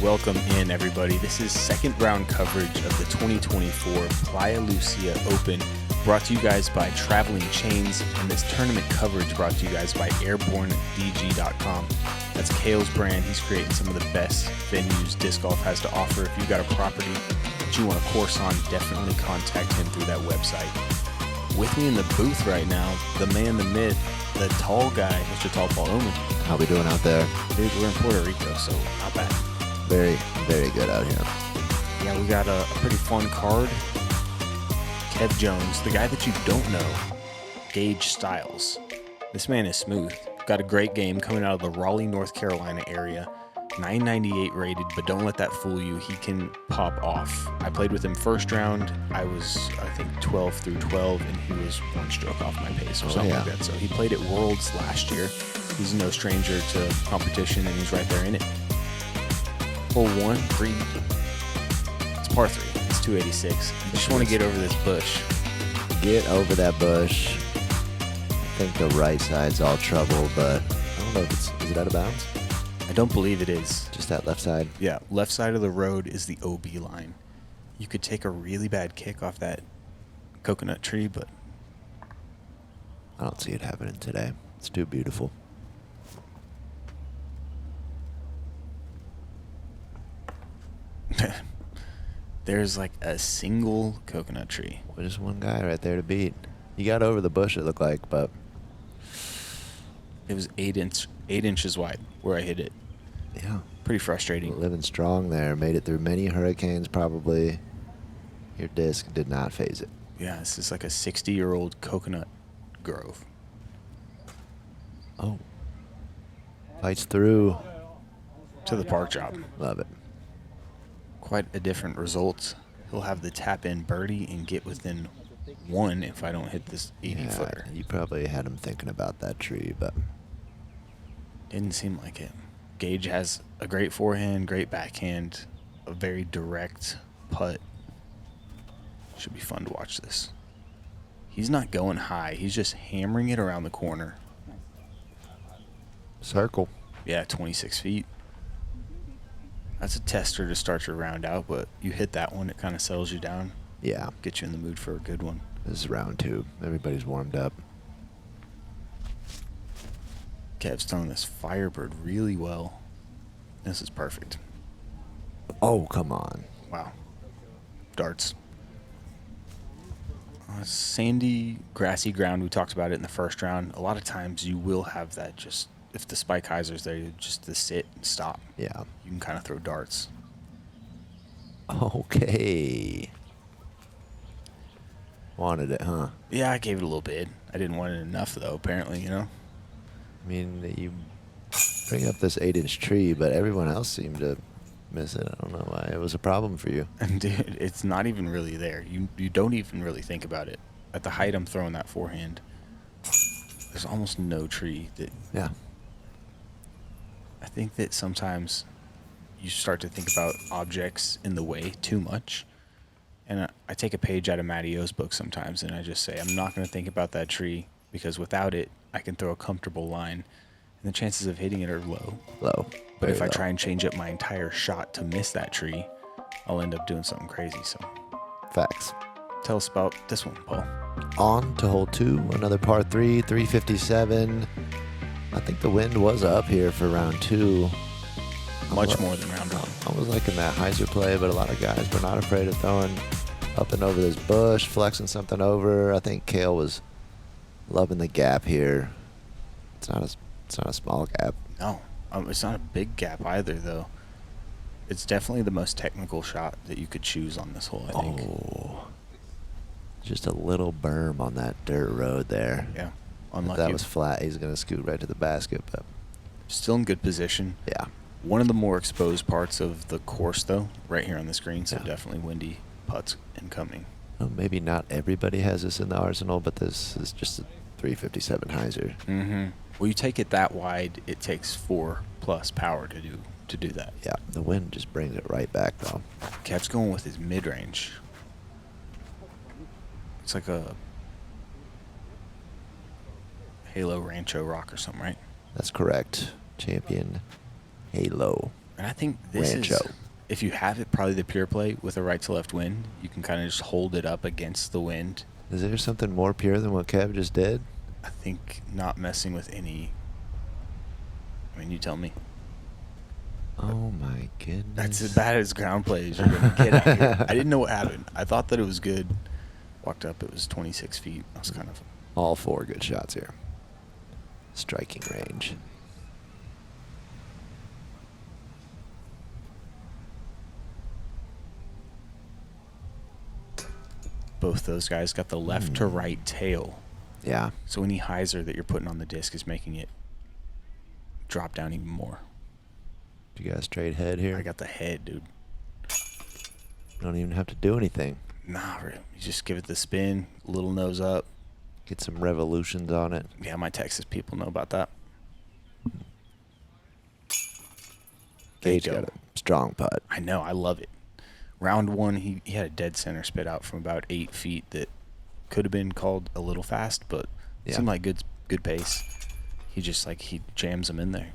welcome in everybody. This is second round coverage of the 2024 Playa Lucia Open, brought to you guys by Traveling Chains, and this tournament coverage brought to you guys by AirborneDG.com. That's Cale's brand. He's creating some of the best venues disc golf has to offer. If you've got a property that you want a course on, definitely contact him through that website. With me in the booth right now, the man, the myth, the tall guy, Mr. Tall Paul Oman. How we doing out there? Dude, we're in Puerto Rico, so not bad. Very, very good out here. Yeah, we got a pretty fun card. Kev Jones, the guy that you don't know, Gage Stiles. This man is smooth. Got a great game coming out of the Raleigh, North Carolina area. 998 rated, but don't let that fool you. He can pop off. I played with him first round. I was, I think, 12 through 12, and he was one stroke off my pace or something like that. So he played at Worlds last year. He's no stranger to competition, and he's right there in it. Hole 1, 3. It's par 3. It's 286. You just want to get over this bush. Get over that bush. I think the right side's all trouble, but I don't know if is it out of bounds? I don't believe it is. Just that left side? Yeah, left side of the road is the OB line. You could take a really bad kick off that coconut tree, but I don't see it happening today. It's too beautiful. there's like a single coconut tree. Well, just one guy right there to beat. You got over the bush, it looked like, but it was 8 inches wide where I hit it. Yeah. Pretty frustrating. Living strong there. Made it through many hurricanes, probably. Your disc did not phase it. Yeah, this is like a 60-year-old coconut grove. Oh. Fights through. To the park job. Love it. Quite a different result. He'll have the tap-in birdie and get within 1 if I don't hit this 80-footer. You probably had him thinking about that tree, but didn't seem like it. Gage has a great forehand, great backhand, a very direct putt. Should be fun to watch this. He's not going high. He's just hammering it around the corner. Circle. Yeah, 26 feet. That's a tester to start your round out, but you hit that one, it kind of settles you down. Yeah. Get you in the mood for a good one. This is round 2. Everybody's warmed up. Kev's throwing this Firebird really well. This is perfect. Oh, come on. Wow. Darts. Sandy, grassy ground. We talked about it in the first round. A lot of times you will have that just, if the spike hyzer's there, just to sit and stop. Yeah. You can kind of throw darts. Okay. Wanted it, huh? Yeah, I gave it a little bit. I didn't want it enough, though, apparently, you know? I mean, you bring up this 8-inch tree, but everyone else seemed to miss it. I don't know why. It was a problem for you. And, dude, it's not even really there. You don't even really think about it. At the height I'm throwing that forehand, there's almost no tree that... Yeah. I think that sometimes you start to think about objects in the way too much. And I take a page out of Matty O's book sometimes, and I just say, I'm not going to think about that tree, because without it, I can throw a comfortable line. And the chances of hitting it are low. Low. But if I low. try and change up my entire shot to miss that tree, I'll end up doing something crazy. So, Facts. tell us about this one, Paul. On to hole 2, another par 3, 357. I think the wind was up here for round 2. Much more than round 1. I was liking that hyzer play, but a lot of guys were not afraid of throwing up and over this bush, flexing something over. I think Cale was loving the gap here. It's not a small gap. No, it's not a big gap either, though. It's definitely the most technical shot that you could choose on this hole, I think. Oh, just a little berm on that dirt road there. Yeah, If unlucky. that was flat, he's going to scoot right to the basket. But Still in good position. yeah. One of the more exposed parts of the course, though, right here on the screen, so Yeah. definitely windy putts incoming. Well, maybe not everybody has this in the arsenal, but this is just a 357 hyzer. Mm-hmm. Well, you take it that wide, it takes 4+ power to do that. Yeah, the wind just brings it right back, though. Kev's going with his mid-range. It's like a Halo Rancho Rock or something, right? That's correct. Champion Halo. And I think this Rancho. is, if you have it, probably the pure play with a right to left wind. You can kind of just hold it up against the wind. Is there something more pure than what Kev just did? I think not messing with any. I mean, you tell me. Oh my goodness. That's as bad as ground play as you're going to get out here. I didn't know what happened. I thought that it was good. Walked up, it was 26 feet. I was kind of. All 4 good shots here. Striking range. Both those guys got the left to right tail. Yeah. So any hyzer that you're putting on the disc is making it drop down even more. You got a straight head here? I got the head, dude. You don't even have to do anything. Nah, really. You just give it the spin, little nose up. Get some revolutions on it. Yeah, my Texas people know about that. Gage got a strong putt. I know, I love it. Round 1, he had a dead center spit out from about 8 feet that could have been called a little fast, but seemed like good pace. He just he jams them in there.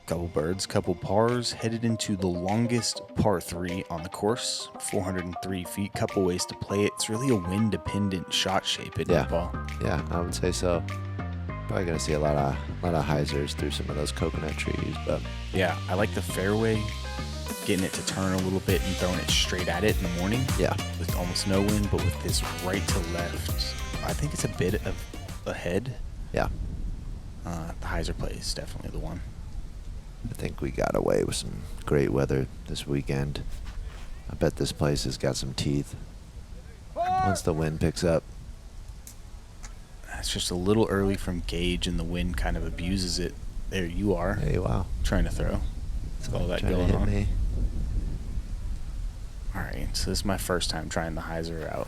Couple birds, couple pars, headed into the longest par 3 on the course, 403 feet, couple ways to play it. It's really a wind-dependent shot shape, isn't it, Paul? Yeah, I would say so. Probably gonna see a lot of hyzers through some of those coconut trees, but Yeah, I like the fairway, getting it to turn a little bit and throwing it straight at it in the morning. yeah, With almost no wind, but with this right to left, I think it's a bit of ahead. yeah. The hyzer play is definitely the one. I think we got away with some great weather this weekend. I bet this place has got some teeth. Once the wind picks up. It's just a little early from Gage, and the wind kind of abuses it. There you are. Hey, wow. Trying to throw. It's all that Trying to going hit on. me. All right, so this is my first time trying the hyzer out.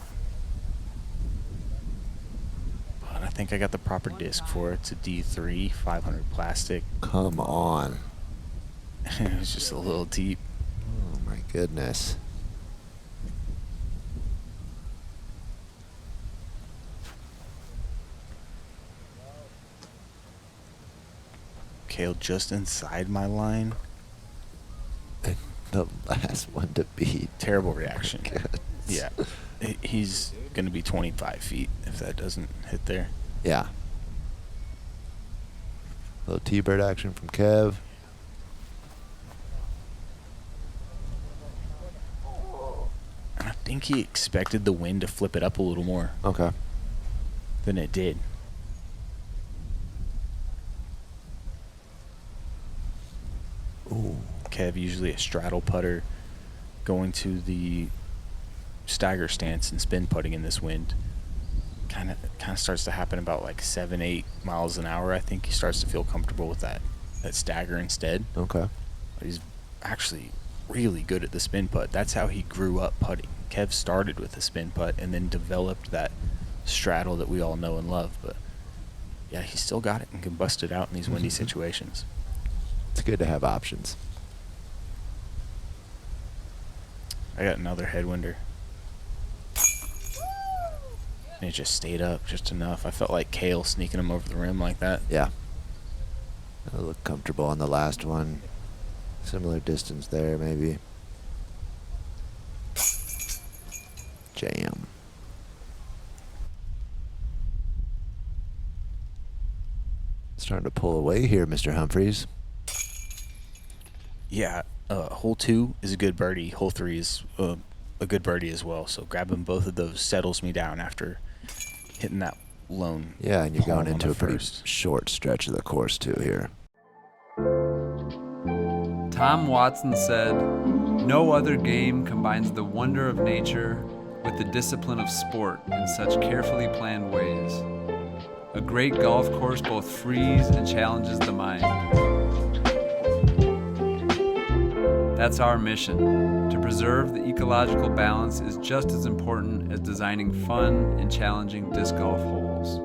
But I think I got the proper disc for it. It's a D3, 500 plastic. Come on. It was just a little deep. Oh my goodness. Cale just inside my line. And the last one to beat. Terrible reaction. Good. Yeah. He's going to be 25 feet if that doesn't hit there. Yeah. Little T-bird action from Kev. And I think he expected the wind to flip it up a little more Okay. than it did. Ooh. Kev, usually a straddle putter, going to the stagger stance and spin putting in this wind. Kind of starts to happen about 7-8 miles an hour. I think he starts to feel comfortable with that stagger instead. Okay. But he's actually really good at the spin putt. That's how he grew up putting. Kev started with the spin putt and then developed that straddle that we all know and love. But yeah, he still got it and can bust it out in these windy situations. It's good to have options. I got another headwinder. And it just stayed up just enough. I felt like Cale sneaking him over the rim like that. Yeah. I look comfortable on the last one. Similar distance there, maybe. Jam. Starting to pull away here, Mr. Humphries. Yeah, hole 2 is a good birdie. Hole 3 is a good birdie as well. So grabbing both of those settles me down after hitting that lone. Yeah, and you're palm going on into the a pretty first. short stretch of the course, too, here. Tom Watson said, "No other game combines the wonder of nature with the discipline of sport in such carefully planned ways. A great golf course both frees and challenges the mind." That's our mission. To preserve the ecological balance is just as important as designing fun and challenging disc golf holes.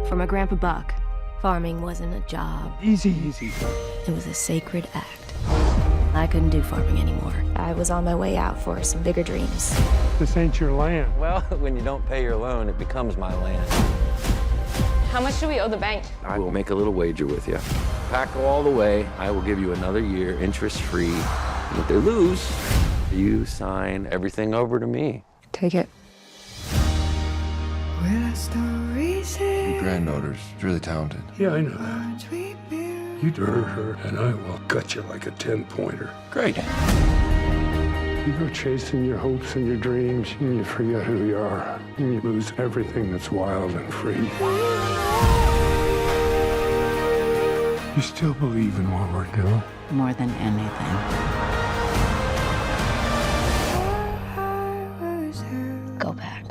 For my grandpa Buck, farming wasn't a job. Easy. It was a sacred act. I couldn't do farming anymore. I was on my way out for some bigger dreams. This ain't your land. Well, when you don't pay your loan, it becomes my land. How much do we owe the bank? I will make a little wager with you. Pack all the way, I will give you another year interest-free. And if they lose, you sign everything over to me. Take it. Your granddaughter's really talented. Yeah, I know that. You hurt her, and I will gut you like a 10-pointer. Great. You go chasing your hopes and your dreams, and you forget who you are, and you lose everything that's wild and free. You still believe in what we're doing? More than anything. Go back.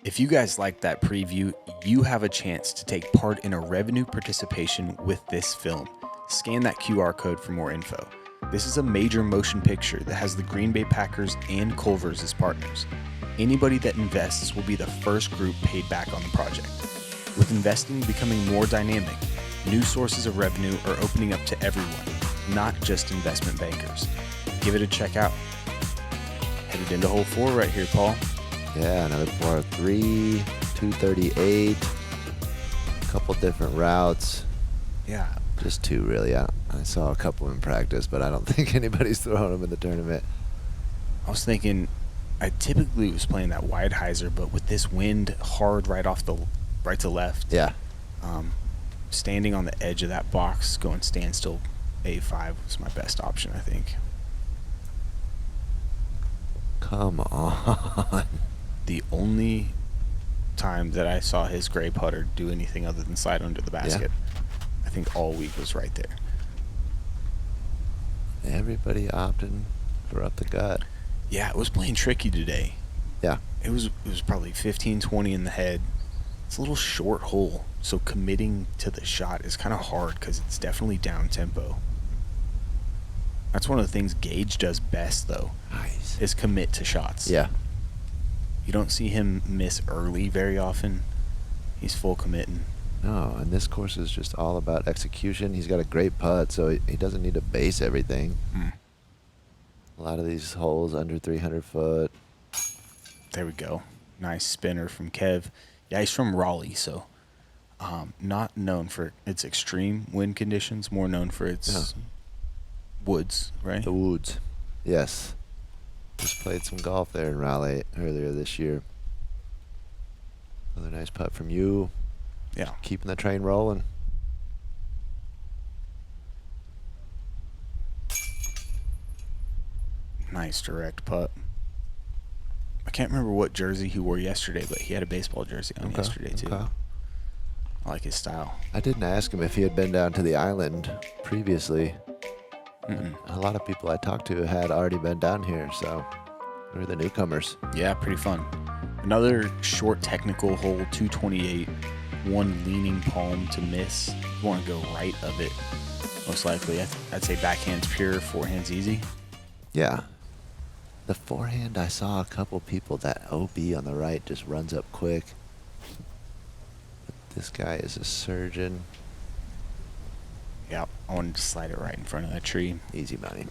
If you guys liked that preview, you have a chance to take part in a revenue participation with this film. Scan that QR code for more info. This is a major motion picture that has the Green Bay Packers and Culver's as partners. Anybody that invests will be the first group paid back on the project. With investing becoming more dynamic, new sources of revenue are opening up to everyone, not just investment bankers. Give it a check out. Headed into hole 4 right here, Paul. Yeah, another par 3, 238, a couple different routes. Yeah. Just 2, really. I saw a couple in practice, but I don't think anybody's throwing them in the tournament. I was thinking, I typically was playing that wide hyzer, but with this wind hard right to left. Yeah. Standing on the edge of that box, going standstill A5 was my best option, I think. Come on. The only time that I saw his gray putter do anything other than slide under the basket, I think all week was right there. Everybody opting for up the gut. Yeah, it was playing tricky today. Yeah. It was probably 15, 20 in the head. It's a little short hole, so committing to the shot is kind of hard because it's definitely down tempo. That's one of the things Gage does best, though. Nice. Is commit to shots. Yeah. You don't see him miss early very often. He's full committing. No, and this course is just all about execution. He's got a great putt, so he doesn't need to base everything. A lot of these holes under 300 foot. There we go. Nice spinner from Kev. Yeah, he's from Raleigh, so not known for its extreme wind conditions, more known for its woods, right? The woods. Yes. Just played some golf there in Raleigh earlier this year. Another nice putt from you. Yeah. Keeping the train rolling. Nice direct putt. I can't remember what jersey he wore yesterday, but he had a baseball jersey on yesterday too. Okay. I like his style. I didn't ask him if he had been down to the island previously. A lot of people I talked to had already been down here, so we're the newcomers. Yeah, pretty fun. Another short technical hole, 228. One leaning palm to miss. You want to go right of it, most likely. I'd say backhand's pure, forehand's easy. Yeah. The forehand, I saw a couple people that OB on the right just runs up quick. But this guy is a surgeon. Yeah, I wanted to slide it right in front of that tree. Easy money.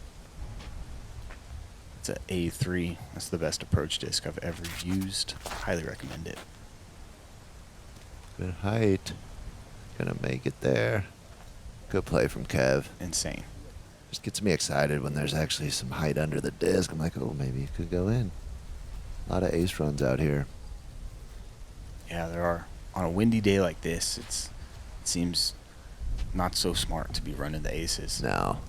It's an A3. That's the best approach disc I've ever used. Highly recommend it. Good height. Gonna make it there. Good play from Kev. Insane. Just gets me excited when there's actually some height under the disc. I'm like, oh, maybe it could go in. A lot of ace runs out here. Yeah, there are. On a windy day like this, it seems not so smart to be running the aces. No.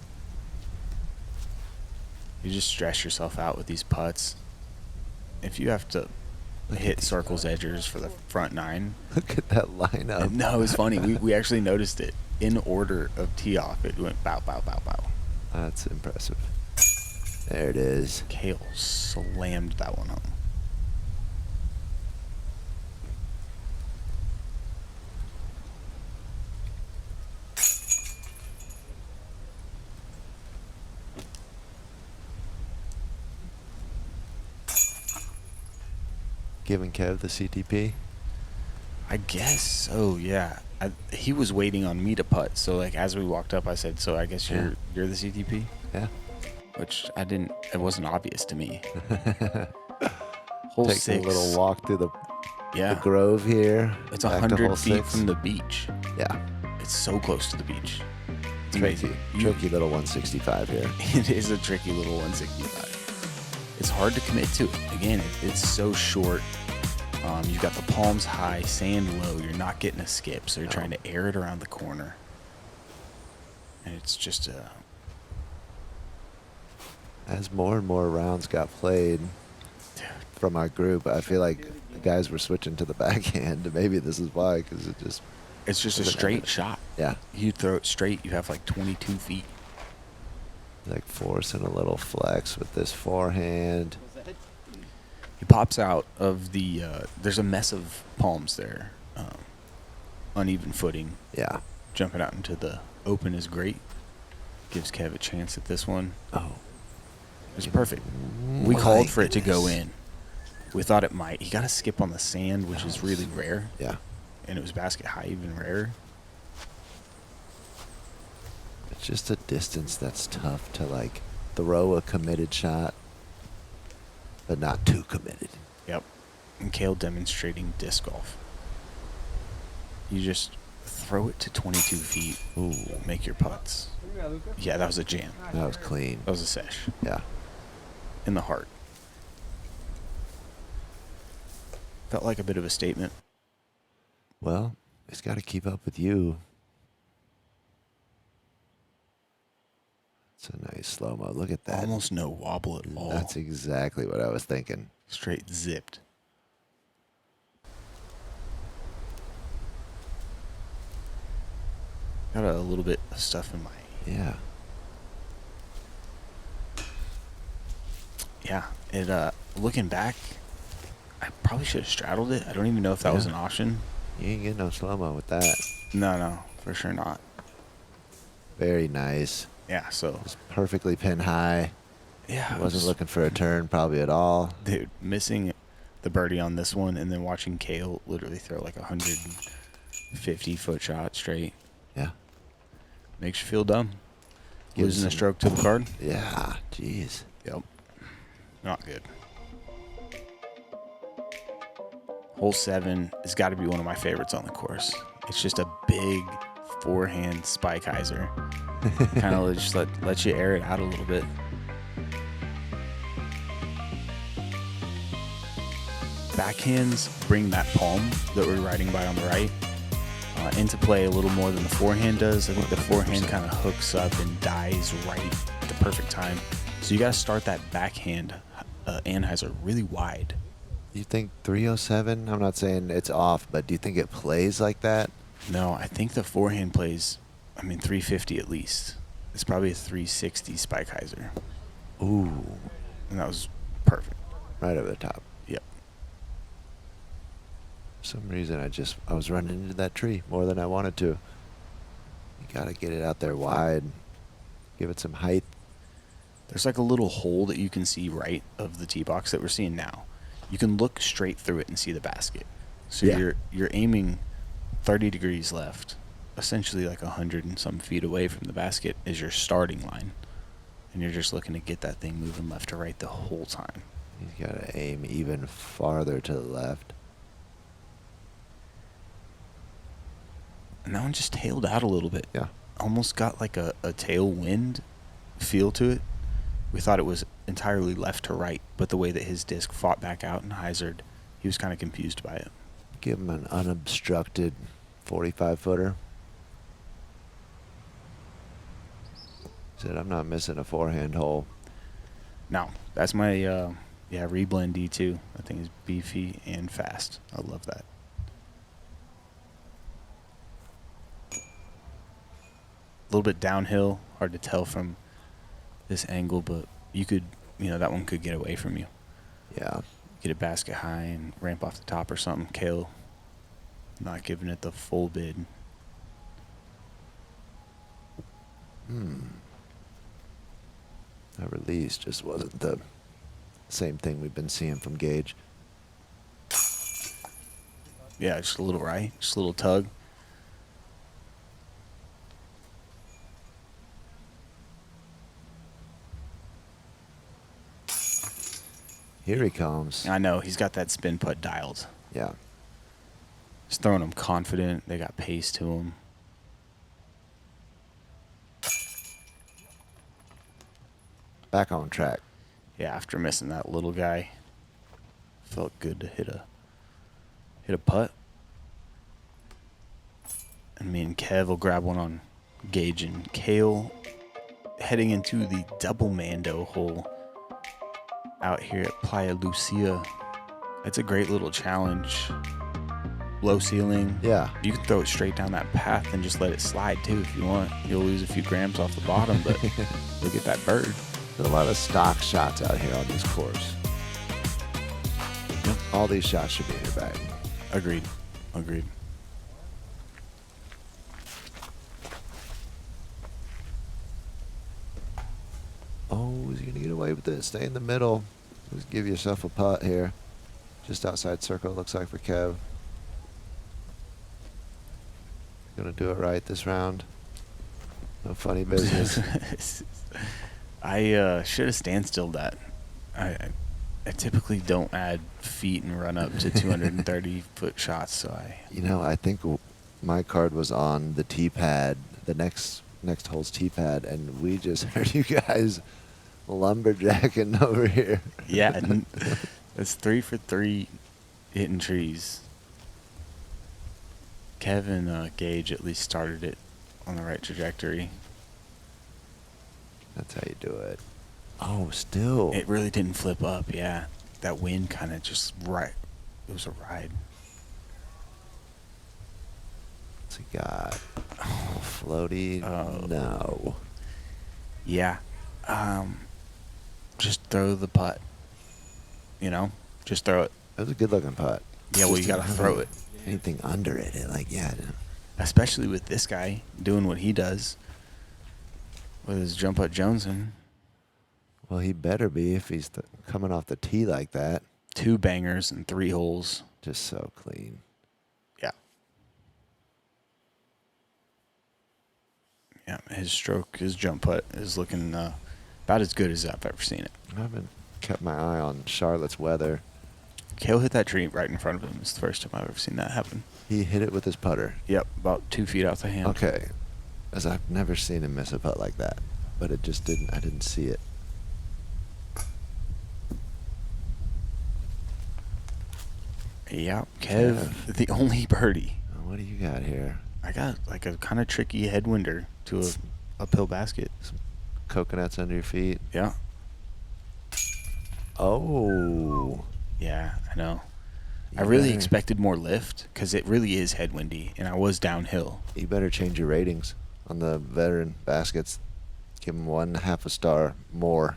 You just stress yourself out with these putts. If you have to hit circles edgers for the front 9. Look at that lineup. No, it's funny. We actually noticed it. In order of tee off, it went bow, bow, bow, bow. That's impressive. There it is. Cale slammed that one home. Giving Kev the CTP. I guess so, yeah. He was waiting on me to putt, so like as we walked up, I said, "So I guess you're the CTP," Yeah. which I didn't. It wasn't obvious to me. Hole Take 6. a little walk through the Yeah, grove here. it's back to 100 hole feet 6. from the beach. Yeah. It's so close to the beach. It's Tricky. amazing. Tricky little 165 here. It is a tricky little 165. It's hard to commit to it. Again, it's so short. You've got the palms high, sand low. You're not getting a skip, so you're trying to air it around the corner. And it's just As more and more rounds got played from our group, I feel like the guys were switching to the backhand. Maybe this is why, because it's just a straight shot. Yeah. You throw it straight, you have like 22 feet. Like forcing a little flex with this forehand. He pops out of the, there's a mess of palms there. Uneven footing. Yeah. Jumping out into the open is great. Gives Kev a chance at this one. Oh. It's perfect. We called for it to go in. We thought it might. He got a skip on the sand, which is really rare. Yeah. And it was basket high, even rarer. It's just a distance that's tough to like throw a committed shot, but not too committed. Yep. And Cale demonstrating disc golf. You just throw it to 22 feet. Ooh. Make your putts. Yeah, that was a jam. That was clean. That was a sesh. Yeah. In the heart. Felt like a bit of a statement. Well, he's got to keep up with you. It's a nice slow-mo. Look at that. Almost no wobble at all. That's exactly what I was thinking. Straight zipped. Got a little bit of stuff in my... Yeah. Yeah. It, looking back, I probably should have straddled it. I don't even know if that was an option. You ain't getting no slow-mo with that. No, for sure not. Very nice. Yeah, so... Just perfectly pin high. Yeah. Wasn't looking for a turn probably at all. Dude, missing the birdie on this one and then watching Cale literally throw like 150-foot shot straight. Yeah. Makes you feel dumb. Gives Losing a some- stroke to the card. Yeah, jeez. Yep. Not good. Hole 7 has got to be one of my favorites on the course. It's just a big forehand spike hyzer. Kind of just let you air it out a little bit. Backhands bring that palm that we're riding by on the right into play a little more than the forehand does. I think the forehand kind of hooks up and dies right at the perfect time. So you got to start that backhand anhyzer really wide. You think 307? I'm not saying it's off, but do you think it plays like that? No, I think the forehand plays, 350 at least. It's probably a 360 spike hyzer. Ooh. And that was perfect. Right over the top. Yep. For some reason, I was running into that tree more than I wanted to. You got to get it out there wide. Give it some height. There's like a little hole that you can see right of the tee box that we're seeing now. You can look straight through it and see the basket. So Yeah. you're aiming 30 degrees left, essentially like 100 and some feet away from the basket is your starting line. And you're just looking to get that thing moving left to right the whole time. You got to aim even farther to the left. And that one just tailed out a little bit. Yeah. Almost got like a tailwind feel to it. We thought it was entirely left to right, but the way that his disc fought back out and hyzered, he was kind of confused by it. Give him an unobstructed 45-footer. Said, I'm not missing a forehand hole. No, that's my reblend D2. That thing is beefy and fast. I love that. A little bit downhill, hard to tell from this angle, but you could, that one could get away from you. Yeah. Get it basket high and ramp off the top or something. Cale not giving it the full bid. That release just wasn't the same thing we've been seeing from Gage. Yeah, just a little right. Just a little tug. Here he comes. I know. He's got that spin putt dialed. Yeah. He's throwing them confident. They got pace to him. Back on track. Yeah, after missing that little guy, felt good to hit a putt. And me and Kev will grab one on Gage and Cale, heading into the double mando hole out here at Playa Lucia. It's a great little challenge. Low ceiling. Yeah. You can throw it straight down that path and just let it slide too if you want. You'll lose a few grams off the bottom, but you'll get that bird. There's a lot of stock shots out here on this course. Yep. All these shots should be in your bag. Agreed. Oh, is he going to get away with it? Stay in the middle. Just give yourself a putt here. Just outside circle, it looks like, for Kev. Going to do it right this round. No funny business. I should have standstilled that. I typically don't add feet and run up to 230-foot shots, so I think my card was on the tee pad, the next hole's tee pad, and we just heard you guys lumberjacking over here. Yeah, it's 3 for 3 hitting trees. Kevin Gage at least started it on the right trajectory. That's how you do it. Oh, still. It really didn't flip up, yeah. That wind kind of just right. It was a ride. What's he got? Oh, floaty. No. Yeah. Just throw the putt. Just throw it. That was a good-looking putt. Yeah, well, you got to throw it. Anything under it, Especially with this guy doing what he does with his jump putt Jonesing. Well, he better be if he's coming off the tee like that. 2 bangers and 3 holes. Just so clean. Yeah. Yeah, his jump putt is looking about as good as I've ever seen it. I haven't kept my eye on Charlotte's weather. Cale hit that tree right in front of him. It's the first time I've ever seen that happen. He hit it with his putter. Yep, about 2 feet out the hand. Okay. As I've never seen him miss a putt like that. But it just I didn't see it. Yeah, Kev, the only birdie. What do you got here? I got like a kind of tricky headwinder to a uphill basket. Some coconuts under your feet. Yeah. Oh. Yeah, I know. I really expected more lift because it really is headwindy, and I was downhill. You better change your ratings on the veteran baskets. Give them 1.5 star more.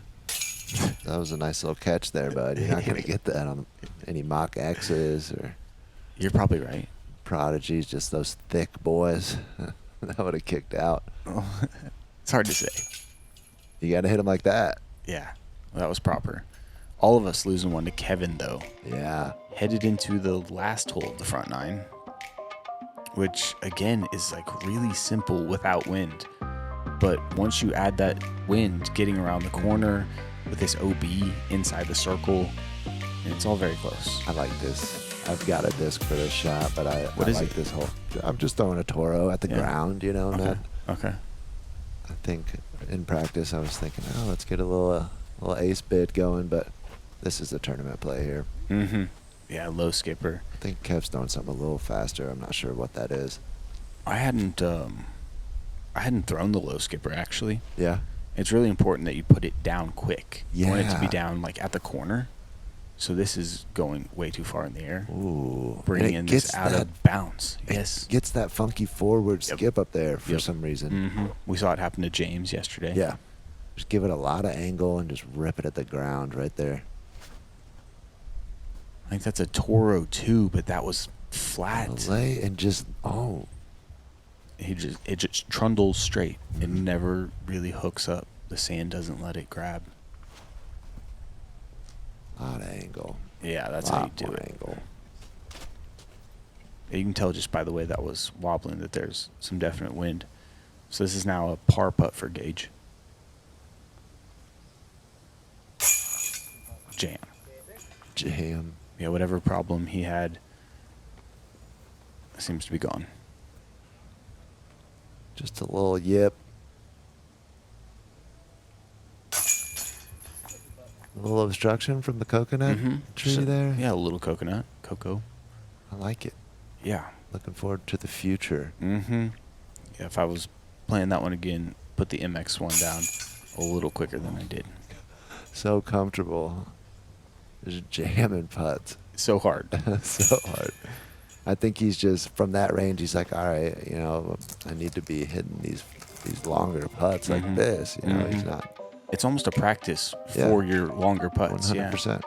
That was a nice little catch there, bud. You're not going to get that on any mock X's or... You're probably right. Prodigies, just those thick boys. That would have kicked out. Oh, it's hard to say. You got to hit them like that. Yeah, well, that was proper. All of us losing one to Kevin, though. Yeah. Headed into the last hole of the front 9, which, again, is like really simple without wind. But once you add that wind, getting around the corner with this OB inside the circle, and it's all very close. I like this. I've got a disc for this shot, but I like this hole. I'm just throwing a Toro at the ground, Okay. Okay. I think in practice I was thinking, let's get a little ace bid going, but this is a tournament play here. Mm-hmm. Yeah, low skipper. I think Kev's throwing something a little faster. I'm not sure what that is. I hadn't thrown the low skipper, actually. Yeah. It's really important that you put it down quick. Yeah. You want it to be down like at the corner. So this is going way too far in the air. Ooh. Bringing in this out of bounds. Yes. It gets that funky forward skip up there for some reason. Mm-hmm. We saw it happen to James yesterday. Yeah. Just give it a lot of angle and just rip it at the ground right there. I think that's a Toro too, but that was flat. Lay and just it just trundles straight. It never really hooks up. The sand doesn't let it grab. A lot of angle. Yeah, that's how you do it. Angle. You can tell just by the way that was wobbling that there's some definite wind. So this is now a par putt for Gage. Jam. Yeah, whatever problem he had seems to be gone. Just a little yip. A little obstruction from the coconut tree there. Yeah, a little cocoa. I like it. Yeah. Looking forward to the future. Yeah, if I was playing that one again, put the MX one down a little quicker than I did. So comfortable. Just jamming putts. So hard. So hard. I think he's just, from that range, he's like, all right, you know, I need to be hitting these longer putts like this. You know, he's not. It's almost a practice for your longer putts. 100%. Yeah.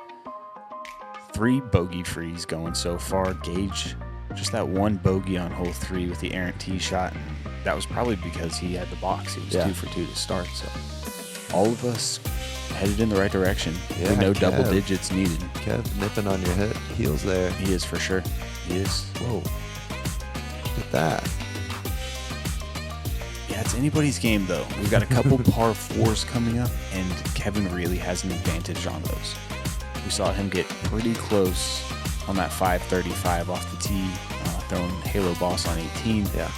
3 bogey frees going so far. Gage, just that one bogey on hole 3 with the errant tee shot. And that was probably because he had the box. He was 2 for 2 to start. So all of us headed in the right direction. Yeah, we know Kev. double digits needed. Kev nipping on your heels there. He is for sure. He is. Whoa. Look at that. Yeah, it's anybody's game, though. We've got a couple par 4s coming up, and Kevin really has an advantage on those. We saw him get pretty close on that 535 off the tee, throwing Halo Boss on 18. Yeah.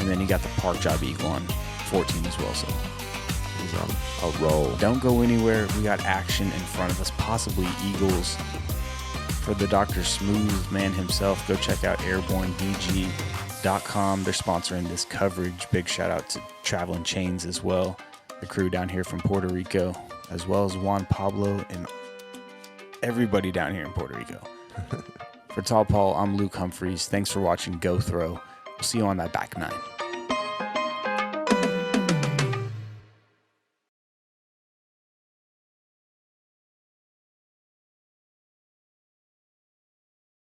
And then he got the Park Job Eagle on 14 as well. So he's on a roll. Don't go anywhere. We got action in front of us, possibly Eagles. For the Dr. Smooth man himself, go check out airbornebg.com. They're sponsoring this coverage. Big shout out to Traveling Chains as well, the crew down here from Puerto Rico, as well as Juan Pablo and everybody down here in Puerto Rico. For Tall Paul, I'm Luke Humphries. Thanks for watching Go Throw. We'll see you on that back nine.